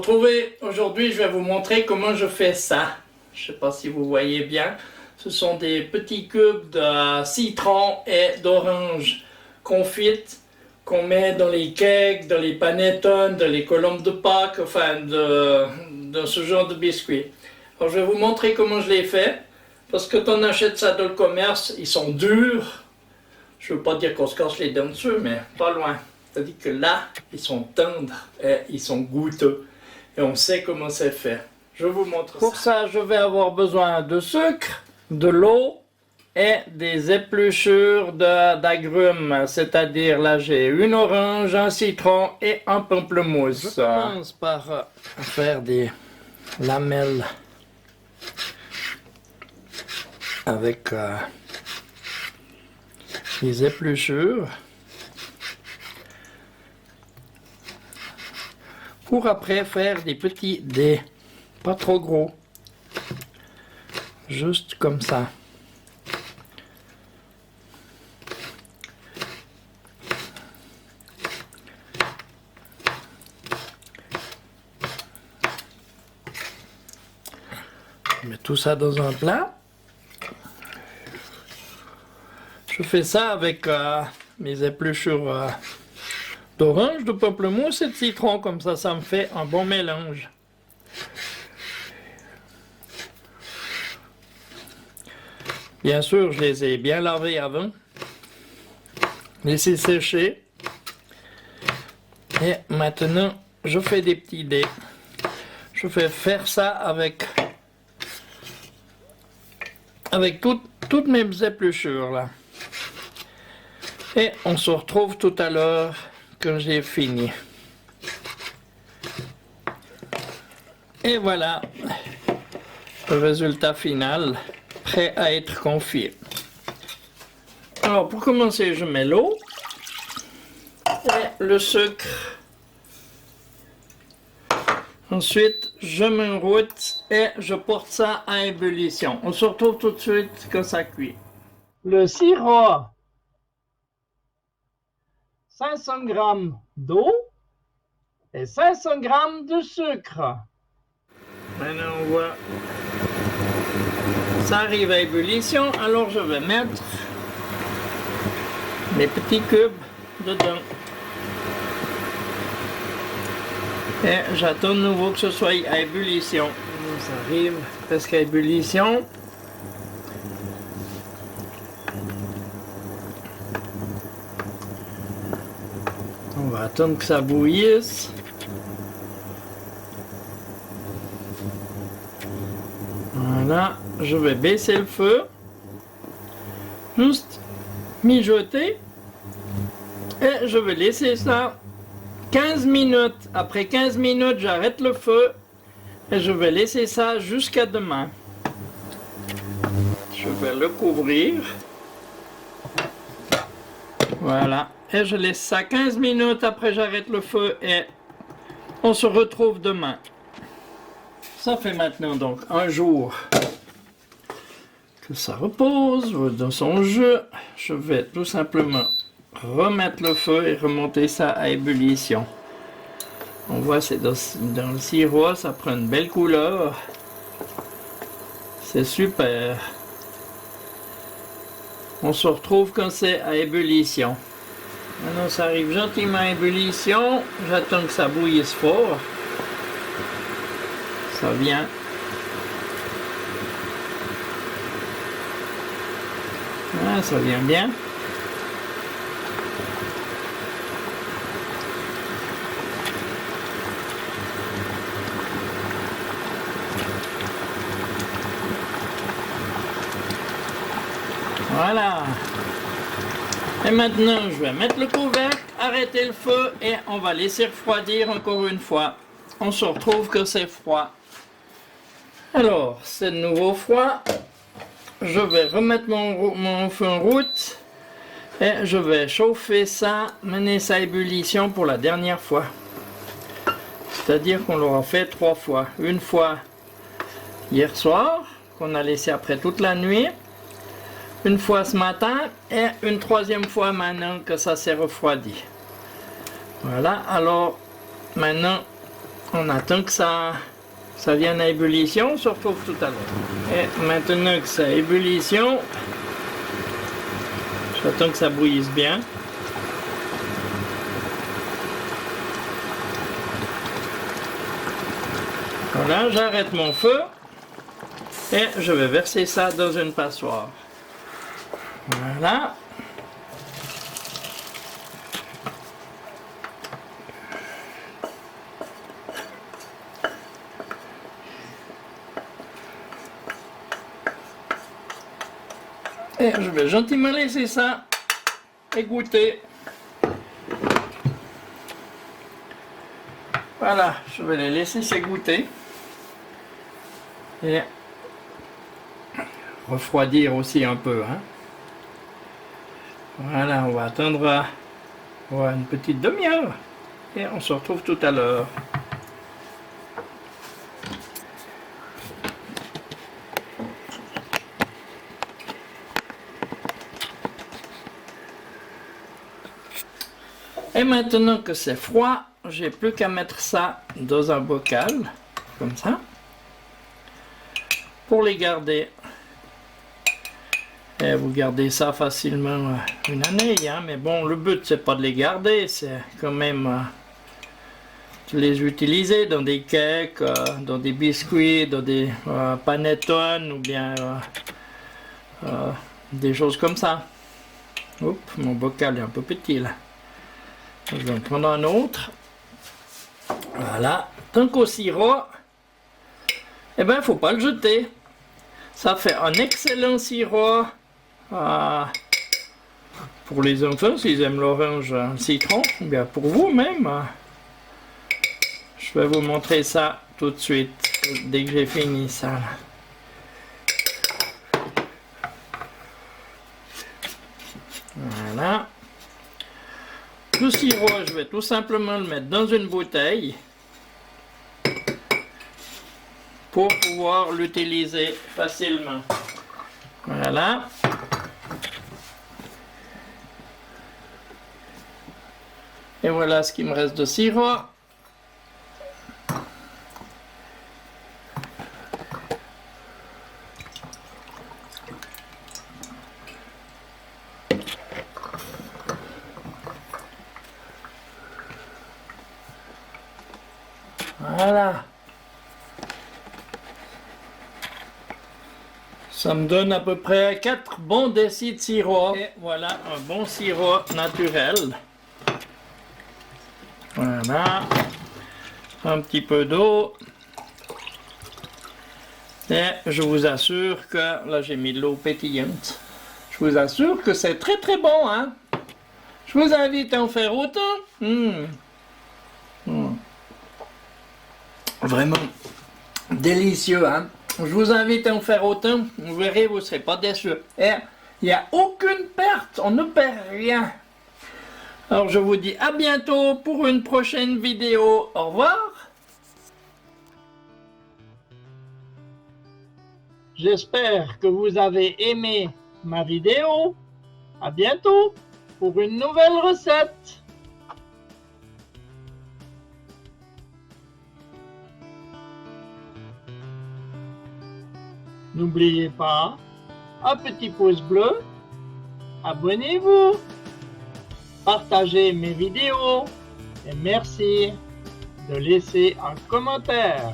retrouvez. Aujourd'hui, je vais vous montrer comment je fais ça. Je ne sais pas si vous voyez bien. Ce sont des petits cubes de citron et d'orange confites qu'on met dans les cakes, dans les panettone, dans les colombes de Pâques, enfin dans ce genre de biscuits. Alors je vais vous montrer comment je les fais, parce que quand on achète ça dans le commerce, ils sont durs. Je ne veux pas dire qu'on se casse les dents dessus, mais pas loin. C'est-à-dire que là, ils sont tendres et ils sont goûteux. Et on sait comment c'est fait. Je vous montre ça. Pour ça, je vais avoir besoin de sucre, de l'eau et des épluchures d'agrumes. C'est-à-dire, là, j'ai une orange, un citron et un pamplemousse. Je commence par faire des lamelles avec les épluchures. Pour après faire des petits dés, pas trop gros, juste comme ça. Je mets tout ça dans un plat. Je fais ça avec mes épluchures d'orange, de pamplemousse et de citron, comme ça me fait un bon mélange. Bien sûr, je les ai bien lavés avant, laissés sécher. Et maintenant, je fais des petits dés. Je vais faire ça avec toutes mes épluchures là. Et on se retrouve tout à l'heure quand j'ai fini. Et voilà le résultat final, prêt à être confié. Alors pour commencer, je mets l'eau et le sucre. Ensuite, je m'enroute et je porte ça à ébullition. On se retrouve tout de suite quand ça cuit. Le sirop, 500 g d'eau et 500 g de sucre. Maintenant, on voit, ça arrive à ébullition, alors je vais mettre mes petits cubes dedans. Et j'attends de nouveau que ce soit à ébullition. Ça arrive presque à ébullition. On va attendre que ça bouillisse. Voilà, je vais baisser le feu. Juste mijoter. Et je vais laisser ça 15 minutes. Après 15 minutes, j'arrête le feu et je vais laisser ça jusqu'à demain. Je vais le couvrir. Voilà. Et je laisse ça 15 minutes. Après, j'arrête le feu et on se retrouve demain. Ça fait maintenant donc un jour que ça repose dans son jus. Je vais tout simplement remettre le feu et remonter ça à ébullition. On voit c'est dans le sirop, ça prend une belle couleur. C'est super. On se retrouve quand c'est à ébullition. Maintenant ça arrive gentiment à ébullition. J'attends que ça bouillisse fort. Ça vient. Ah, ça vient bien. Voilà. Et maintenant, je vais mettre le couvercle, arrêter le feu et on va laisser refroidir encore une fois. On se retrouve que c'est froid. Alors, c'est de nouveau froid. Je vais remettre mon feu en route et je vais chauffer ça, mener ça à ébullition pour la dernière fois. C'est-à-dire qu'on l'aura fait 3 fois. Une fois hier soir, qu'on a laissé après toute la nuit. Une fois ce matin et une 3e fois maintenant que ça s'est refroidi. Voilà, alors maintenant on attend que ça vienne à ébullition, on se retrouve tout à l'heure. Et maintenant que c'est à ébullition, j'attends que ça bouillisse bien. Voilà, j'arrête mon feu et je vais verser ça dans une passoire. Voilà. Et je vais gentiment laisser ça égoutter. Voilà, je vais les laisser s'égoutter. Et refroidir aussi un peu. Hein. Voilà, on va attendre une petite demi-heure. Et on se retrouve tout à l'heure. Et maintenant que c'est froid, j'ai plus qu'à mettre ça dans un bocal, comme ça, pour les garder. Et vous gardez ça facilement une année, hein, mais bon, le but c'est pas de les garder, c'est quand même de les utiliser dans des cakes, dans des biscuits, dans des panettone ou bien des choses comme ça. Oups, mon bocal est un peu petit là. Je vais en prendre un autre. Voilà. Tant qu'au sirop, eh ben, faut pas le jeter. Ça fait un excellent sirop pour les enfants s'ils aiment l'orange citron, ou bien pour vous même. Je vais vous montrer ça tout de suite, dès que j'ai fini ça. Voilà. Le sirop, je vais tout simplement le mettre dans une bouteille pour pouvoir l'utiliser facilement. Voilà. Et voilà ce qu'il me reste de sirop. Voilà. Ça me donne à peu près 4 bons décis de sirop. Et voilà un bon sirop naturel. Voilà. Un petit peu d'eau. Et je vous assure que... Là j'ai mis de l'eau pétillante. Je vous assure que c'est très très bon. Hein? Je vous invite à en faire autant. Vraiment délicieux, hein. Je vous invite à en faire autant, vous verrez, vous ne serez pas déçus. Et il n'y a aucune perte, on ne perd rien. Alors je vous dis à bientôt pour une prochaine vidéo. Au revoir. J'espère que vous avez aimé ma vidéo. À bientôt pour une nouvelle recette. N'oubliez pas, un petit pouce bleu, abonnez-vous, partagez mes vidéos et merci de laisser un commentaire.